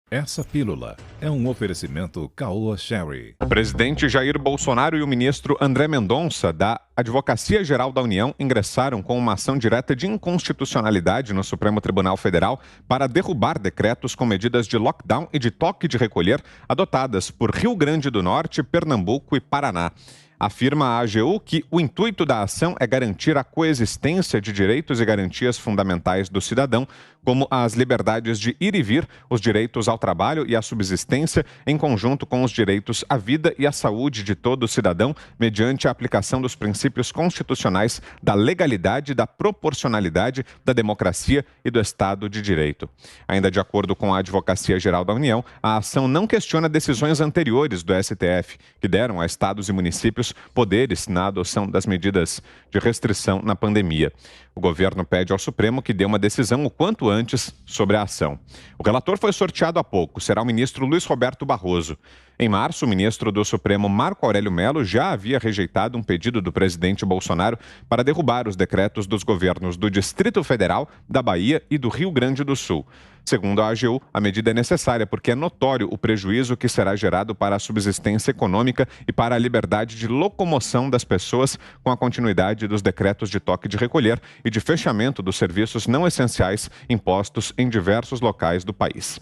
Essa pílula é um oferecimento Caoa Sherry. O presidente Jair Bolsonaro e o ministro André Mendonça, da Advocacia Geral da União, ingressaram com uma ação direta de inconstitucionalidade no Supremo Tribunal Federal para derrubar decretos com medidas de lockdown e de toque de recolher adotadas por Rio Grande do Norte, Pernambuco e Paraná. Afirma a AGU que o intuito da ação é garantir a coexistência de direitos e garantias fundamentais do cidadão, como as liberdades de ir e vir, os direitos ao trabalho e à subsistência, em conjunto com os direitos à vida e à saúde de todo cidadão, mediante a aplicação dos princípios constitucionais da legalidade, da proporcionalidade, da democracia e do Estado de Direito. Ainda de acordo com a Advocacia Geral da União, a ação não questiona decisões anteriores do STF, que deram a estados e municípios poderes na adoção das medidas de restrição na pandemia. O governo pede ao Supremo que dê uma decisão o quanto antes sobre a ação. O relator foi sorteado há pouco, será o ministro Luiz Roberto Barroso. Em março, o ministro do Supremo, Marco Aurélio Mello, já havia rejeitado um pedido do presidente Bolsonaro para derrubar os decretos dos governos do Distrito Federal, da Bahia e do Rio Grande do Sul. Segundo a AGU, a medida é necessária porque é notório o prejuízo que será gerado para a subsistência econômica e para a liberdade de locomoção das pessoas com a continuidade dos decretos de toque de recolher e de fechamento dos serviços não essenciais impostos em diversos locais do país.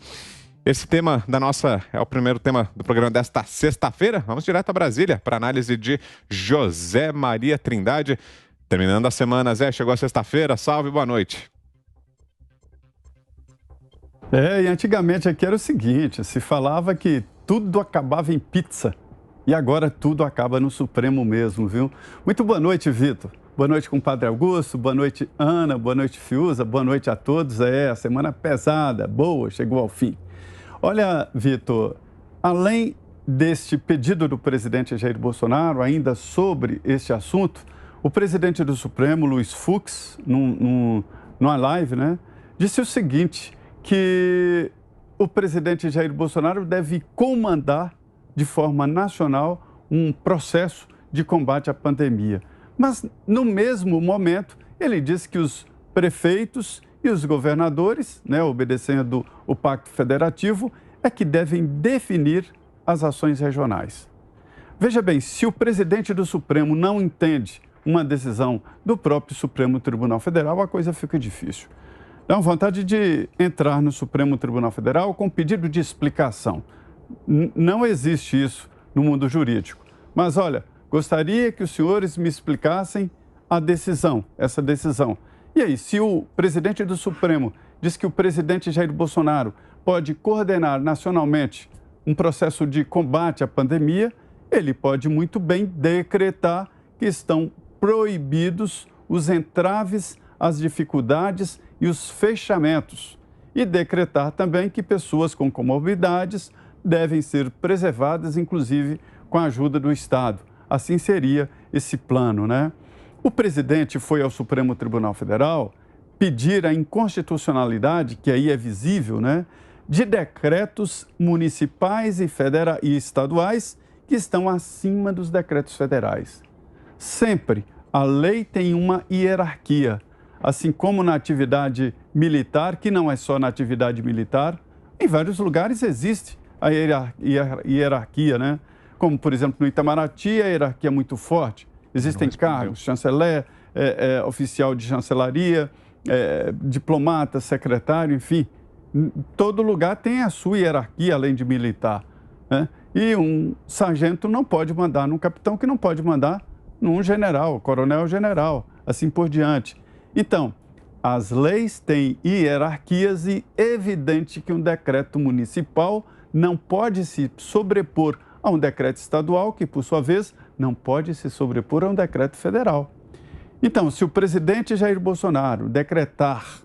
Esse tema é o primeiro tema do programa desta sexta-feira. Vamos direto a Brasília para análise de José Maria Trindade. Terminando a semana, Zé, chegou a sexta-feira. Salve, boa noite. E antigamente aqui era o seguinte, se falava que tudo acabava em pizza e agora tudo acaba no Supremo mesmo, viu? Muito boa noite, Vitor. Boa noite, compadre Augusto. Boa noite, Ana. Boa noite, Fiuza. Boa noite a todos. A semana pesada, boa, chegou ao fim. Olha, Vitor, além deste pedido do presidente Jair Bolsonaro, ainda sobre este assunto, o presidente do Supremo, Luiz Fux, numa live, né, disse o seguinte, que o presidente Jair Bolsonaro deve comandar de forma nacional um processo de combate à pandemia. Mas, no mesmo momento, ele disse que os prefeitos e os governadores, né, obedecendo o Pacto Federativo, é que devem definir as ações regionais. Veja bem, se o presidente do Supremo não entende uma decisão do próprio Supremo Tribunal Federal, a coisa fica difícil. Dá vontade de entrar no Supremo Tribunal Federal com pedido de explicação. Não existe isso no mundo jurídico. Mas, olha, gostaria que os senhores me explicassem essa decisão. E aí, se o presidente do Supremo diz que o presidente Jair Bolsonaro pode coordenar nacionalmente um processo de combate à pandemia, ele pode muito bem decretar que estão proibidos os entraves, as dificuldades e os fechamentos. E decretar também que pessoas com comorbidades devem ser preservadas, inclusive com a ajuda do Estado. Assim seria esse plano, né? O presidente foi ao Supremo Tribunal Federal pedir a inconstitucionalidade, que aí é visível, né, de decretos municipais e estaduais que estão acima dos decretos federais. Sempre a lei tem uma hierarquia, assim como na atividade militar, que não é só na atividade militar, em vários lugares existe a hierarquia, né? Como, por exemplo, no Itamaraty, a hierarquia é muito forte. Existem cargos, chanceler, oficial de chancelaria, diplomata, secretário, enfim. Todo lugar tem a sua hierarquia, além de militar, né? E um sargento não pode mandar num capitão, que não pode mandar num general, coronel-general, assim por diante. Então, as leis têm hierarquias e é evidente que um decreto municipal não pode se sobrepor a um decreto estadual, que, por sua vez, não pode se sobrepor a um decreto federal. Então, se o presidente Jair Bolsonaro decretar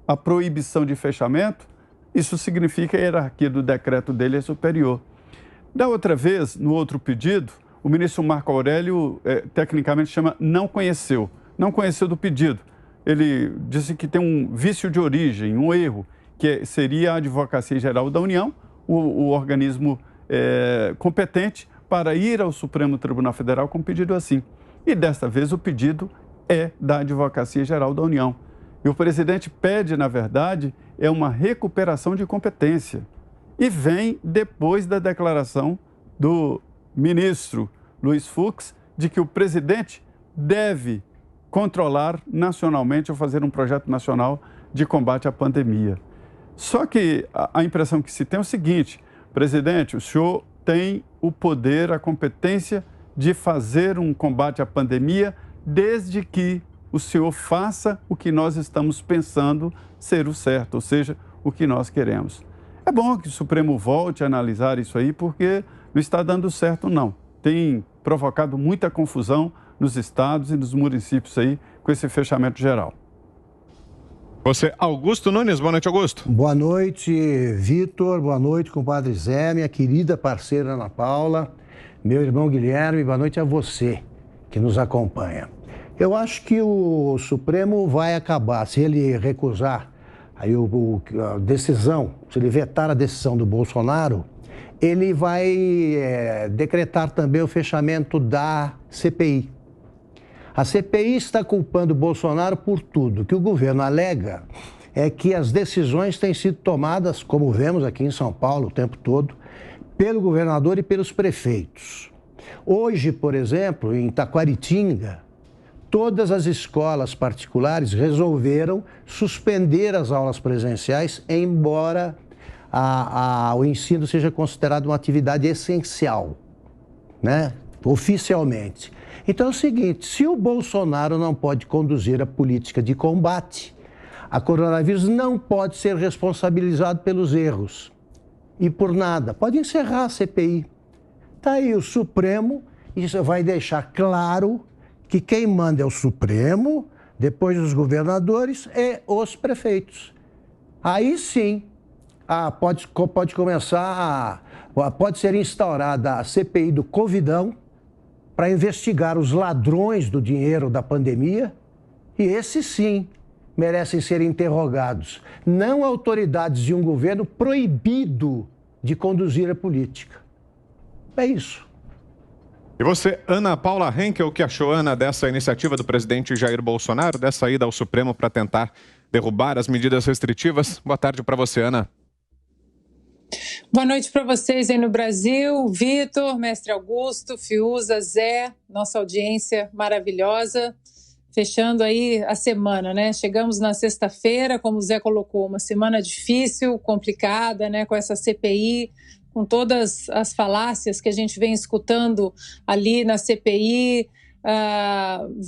a proibição de fechamento, isso significa que a hierarquia do decreto dele é superior. Da outra vez, no outro pedido, o ministro Marco Aurélio, tecnicamente chama não conheceu do pedido. Ele disse que tem um vício de origem, um erro, que seria a Advocacia Geral da União, o organismo competente para ir ao Supremo Tribunal Federal com um pedido assim. E desta vez o pedido é da Advocacia Geral da União. E o presidente pede, na verdade, uma recuperação de competência. e vem depois da declaração do ministro Luiz Fux de que o presidente deve controlar nacionalmente ou fazer um projeto nacional de combate à pandemia. Só que a impressão que se tem é o seguinte: presidente, o senhor tem o poder, a competência de fazer um combate à pandemia desde que o senhor faça o que nós estamos pensando ser o certo, ou seja, o que nós queremos. É bom que o Supremo volte a analisar isso aí, porque não está dando certo, não. Tem provocado muita confusão nos estados e nos municípios aí com esse fechamento geral. Você, Augusto Nunes. Boa noite, Augusto. Boa noite, Vitor. Boa noite, compadre Zé, minha querida parceira Ana Paula, meu irmão Guilherme. Boa noite a você que nos acompanha. Eu acho que o Supremo vai acabar, se ele recusar aí a decisão, se ele vetar a decisão do Bolsonaro, ele vai decretar também o fechamento da CPI. A CPI está culpando o Bolsonaro por tudo. O que o governo alega é que as decisões têm sido tomadas, como vemos aqui em São Paulo o tempo todo, pelo governador e pelos prefeitos. Hoje, por exemplo, em Taquaritinga, todas as escolas particulares resolveram suspender as aulas presenciais, embora o ensino seja considerado uma atividade essencial, né? Oficialmente. Então é o seguinte: se o Bolsonaro não pode conduzir a política de combate a coronavírus, não pode ser responsabilizado pelos erros e por nada. Pode encerrar a CPI. Está aí o Supremo, isso vai deixar claro que quem manda é o Supremo, depois os governadores e os prefeitos. Aí sim, pode ser instaurada a CPI do Covidão para investigar os ladrões do dinheiro da pandemia, e esses sim merecem ser interrogados, não autoridades de um governo proibido de conduzir a política. É isso. E você, Ana Paula Henkel, o que achou, Ana, dessa iniciativa do presidente Jair Bolsonaro, dessa ida ao Supremo para tentar derrubar as medidas restritivas? Boa tarde para você, Ana. Boa noite para vocês aí no Brasil, Vitor, mestre Augusto, Fiuza, Zé, nossa audiência maravilhosa, fechando aí a semana, né? Chegamos na sexta-feira, como o Zé colocou, uma semana difícil, complicada, né? Com essa CPI, com todas as falácias que a gente vem escutando ali na CPI,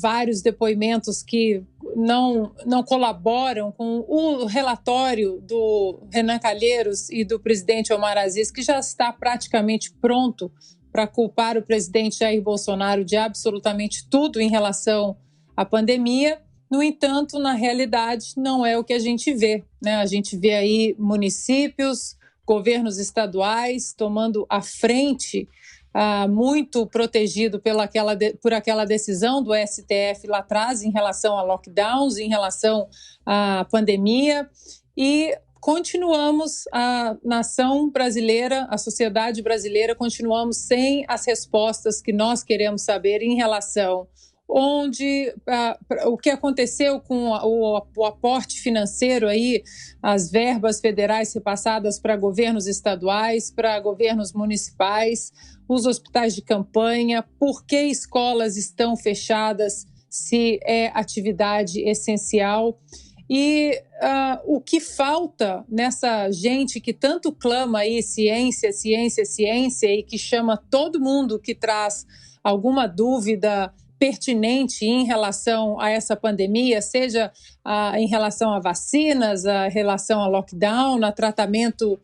vários depoimentos que não colaboram com o relatório do Renan Calheiros e do presidente Omar Aziz, que já está praticamente pronto para culpar o presidente Jair Bolsonaro de absolutamente tudo em relação à pandemia. No entanto, na realidade, não é o que a gente vê, né? A gente vê aí municípios, governos estaduais tomando a frente, muito protegido por aquela decisão do STF lá atrás em relação a lockdowns, em relação à pandemia, e continuamos, a nação brasileira, a sociedade brasileira, continuamos sem as respostas que nós queremos saber em relação o que aconteceu com o aporte financeiro aí, as verbas federais repassadas para governos estaduais, para governos municipais, os hospitais de campanha, por que escolas estão fechadas se é atividade essencial. E o que falta nessa gente que tanto clama aí ciência, ciência, ciência, e que chama todo mundo que traz alguma dúvida pertinente em relação a essa pandemia, seja em relação a vacinas, em relação a lockdown, a tratamento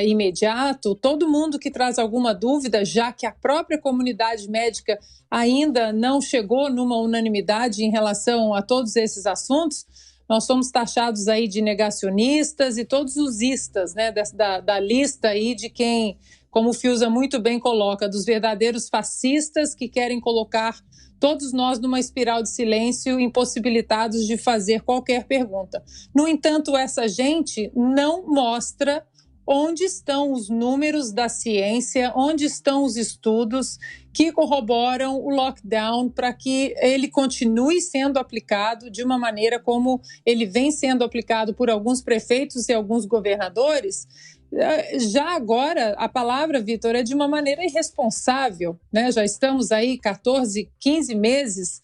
imediato, todo mundo que traz alguma dúvida, já que a própria comunidade médica ainda não chegou numa unanimidade em relação a todos esses assuntos, nós somos taxados aí de negacionistas e todos os istas, né, da lista aí de quem, como o Fiuza muito bem coloca, dos verdadeiros fascistas que querem colocar todos nós numa espiral de silêncio, impossibilitados de fazer qualquer pergunta. No entanto, essa gente não mostra onde estão os números da ciência, onde estão os estudos que corroboram o lockdown para que ele continue sendo aplicado de uma maneira como ele vem sendo aplicado por alguns prefeitos e alguns governadores, Já agora, a palavra, Vitor, é de uma maneira irresponsável, né? Já estamos aí 14, 15 meses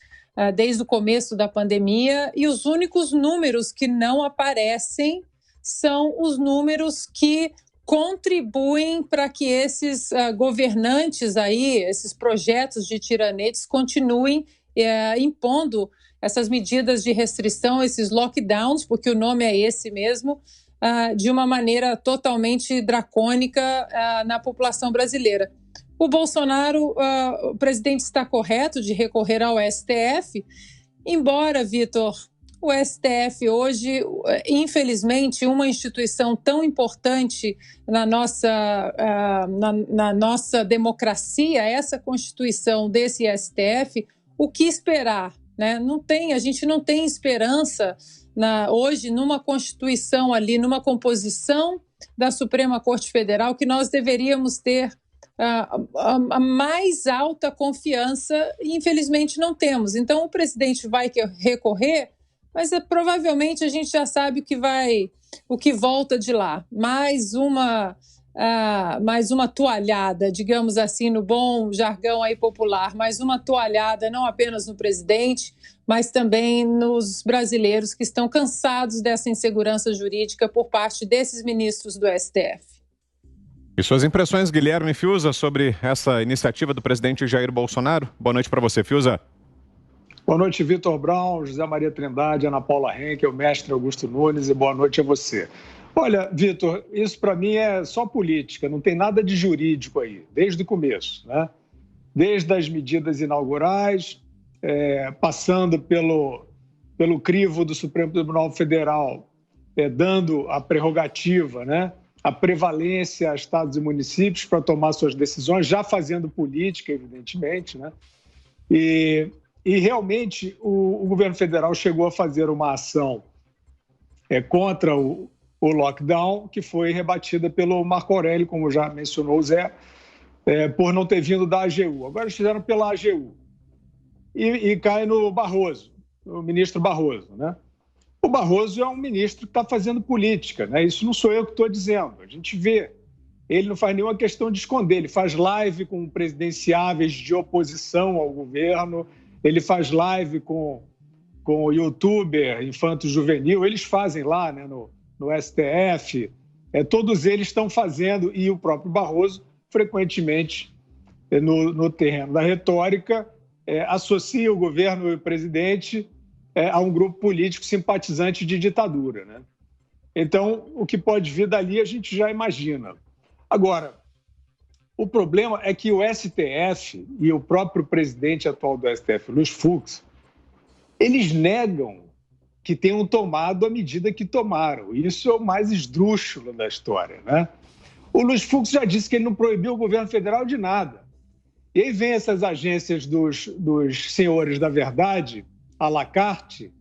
desde o começo da pandemia e os únicos números que não aparecem são os números que contribuem para que esses governantes aí, esses projetos de tiranetes continuem impondo essas medidas de restrição, esses lockdowns, porque o nome é esse mesmo, de uma maneira totalmente dracônica na população brasileira. O Bolsonaro, o presidente está correto de recorrer ao STF, embora, Vitor, o STF hoje, infelizmente, uma instituição tão importante na nossa democracia, essa Constituição desse STF, o que esperar? Né? A gente não tem esperança hoje numa Constituição ali, numa composição da Suprema Corte Federal, que nós deveríamos ter a mais alta confiança e, infelizmente, não temos. Então, o presidente vai recorrer, mas provavelmente a gente já sabe o que volta de lá. Mais uma toalhada, digamos assim, no bom jargão aí popular, mais uma toalhada não apenas no presidente, mas também nos brasileiros que estão cansados dessa insegurança jurídica por parte desses ministros do STF. E suas impressões, Guilherme Fiuza, sobre essa iniciativa do presidente Jair Bolsonaro? Boa noite para você, Fiuza. Boa noite, Vitor Brown, José Maria Trindade, Ana Paula Henkel, mestre Augusto Nunes, e boa noite a você. Olha, Vitor, isso para mim é só política, não tem nada de jurídico aí, desde o começo, né? Desde as medidas inaugurais, passando pelo crivo do Supremo Tribunal Federal, dando a prerrogativa, né? A prevalência a estados e municípios para tomar suas decisões, já fazendo política, evidentemente, né? E realmente o governo federal chegou a fazer uma ação contra o lockdown, que foi rebatida pelo Marco Aurélio, como já mencionou o Zé, por não ter vindo da AGU. Agora eles fizeram pela AGU. E cai no Barroso, o ministro Barroso, né? O Barroso é um ministro que está fazendo política, né? Isso não sou eu que estou dizendo, a gente vê. Ele não faz nenhuma questão de esconder, ele faz live com presidenciáveis de oposição ao governo, ele faz live com o youtuber infanto-juvenil, eles fazem lá, né, no STF, todos eles estão fazendo, e o próprio Barroso, frequentemente, no terreno da retórica, associa o governo e o presidente a um grupo político simpatizante de ditadura, né? Então, o que pode vir dali a gente já imagina. Agora, o problema é que o STF e o próprio presidente atual do STF, Luiz Fux, eles negam que tenham tomado a medida que tomaram. Isso é o mais esdrúxulo da história, né? O Luiz Fux já disse que ele não proibiu o governo federal de nada. E aí vem essas agências dos senhores da verdade, à la carte,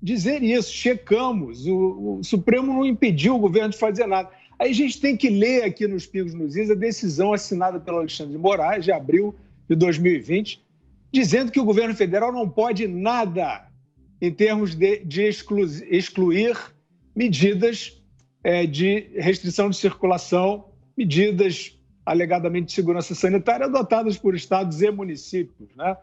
dizer isso, checamos, o Supremo não impediu o governo de fazer nada. Aí a gente tem que ler aqui nos Pingos nos Is a decisão assinada pelo Alexandre de Moraes, de abril de 2020, dizendo que o governo federal não pode nada em termos de excluir medidas de restrição de circulação, medidas alegadamente de segurança sanitária adotadas por estados e municípios, né?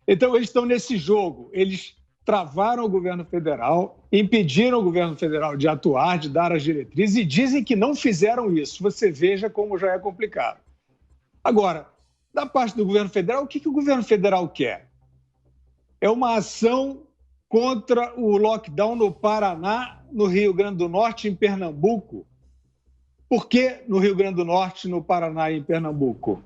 Então, eles estão nesse jogo. Eles travaram o governo federal, impediram o governo federal de atuar, de dar as diretrizes, e dizem que não fizeram isso. Você veja como já é complicado. Agora, da parte do governo federal, o que o governo federal quer? É uma ação contra o lockdown no Paraná, no Rio Grande do Norte e em Pernambuco. Por que no Rio Grande do Norte, no Paraná e em Pernambuco?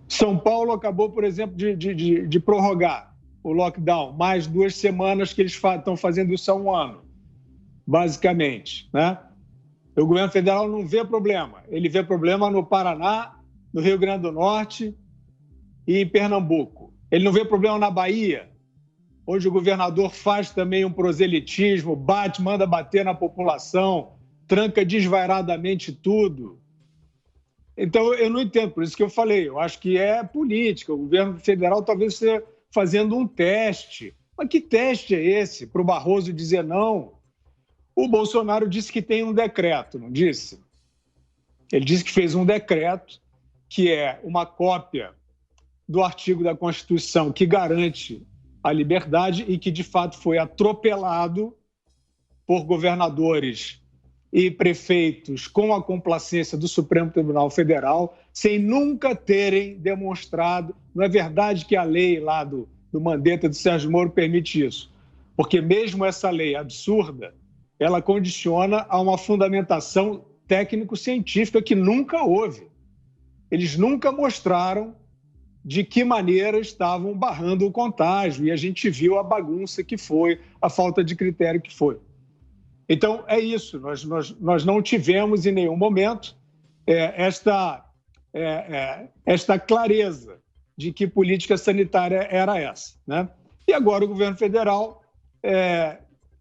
São Paulo acabou, por exemplo, de prorrogar o lockdown, mais 2 semanas que eles estão fazendo isso há 1 ano, basicamente, né? O governo federal não vê problema, ele vê problema no Paraná, no Rio Grande do Norte e em Pernambuco. Ele não vê problema na Bahia, onde o governador faz também um proselitismo, manda bater na população, tranca desvairadamente tudo. Então, eu não entendo, por isso que eu falei, eu acho que é política, o governo federal talvez esteja fazendo um teste. Mas que teste é esse para o Barroso dizer não? O Bolsonaro disse que tem um decreto, não disse? Ele disse que fez um decreto que é uma cópia do artigo da Constituição que garante a liberdade e que, de fato, foi atropelado por governadores e prefeitos com a complacência do Supremo Tribunal Federal, sem nunca terem demonstrado. Não é verdade que a lei lá do Mandetta, do Sérgio Moro, permite isso, porque mesmo essa lei absurda, ela condiciona a uma fundamentação técnico-científica que nunca houve. Eles nunca mostraram de que maneira estavam barrando o contágio, e a gente viu a bagunça que foi, a falta de critério que foi. Então, é isso, nós não tivemos em nenhum momento esta clareza de que política sanitária era essa, né? E agora o governo federal,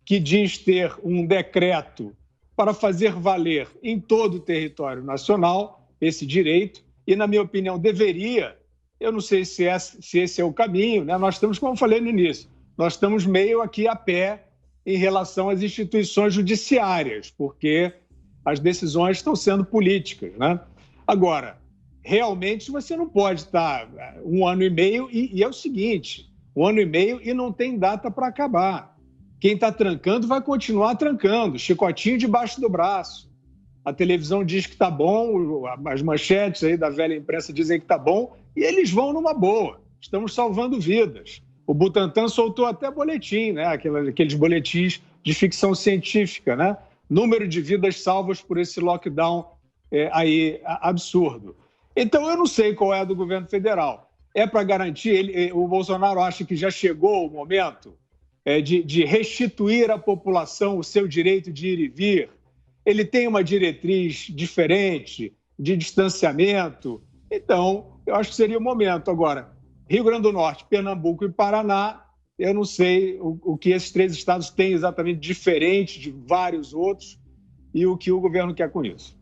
que diz ter um decreto para fazer valer em todo o território nacional esse direito, e, na minha opinião, deveria. Eu não sei se esse é o caminho, né? Nós estamos, como eu falei no início, nós estamos meio aqui a pé em relação às instituições judiciárias, porque as decisões estão sendo políticas, né? Agora, realmente você não pode estar 1 ano e meio, e é o seguinte, 1 ano e meio e não tem data para acabar. Quem está trancando vai continuar trancando, chicotinho debaixo do braço. A televisão diz que está bom, as manchetes aí da velha imprensa dizem que está bom, e eles vão numa boa. Estamos salvando vidas. O Butantan soltou até boletim, né? Aqueles boletins de ficção científica, né? Número de vidas salvas por esse lockdown aí absurdo. Então, eu não sei qual é a do governo federal. É para garantir, o Bolsonaro acha que já chegou o momento de restituir à população o seu direito de ir e vir. Ele tem uma diretriz diferente de distanciamento. Então, eu acho que seria o momento. Agora, Rio Grande do Norte, Pernambuco e Paraná, eu não sei o que esses 3 estados têm exatamente diferente de vários outros e o que o governo quer com isso.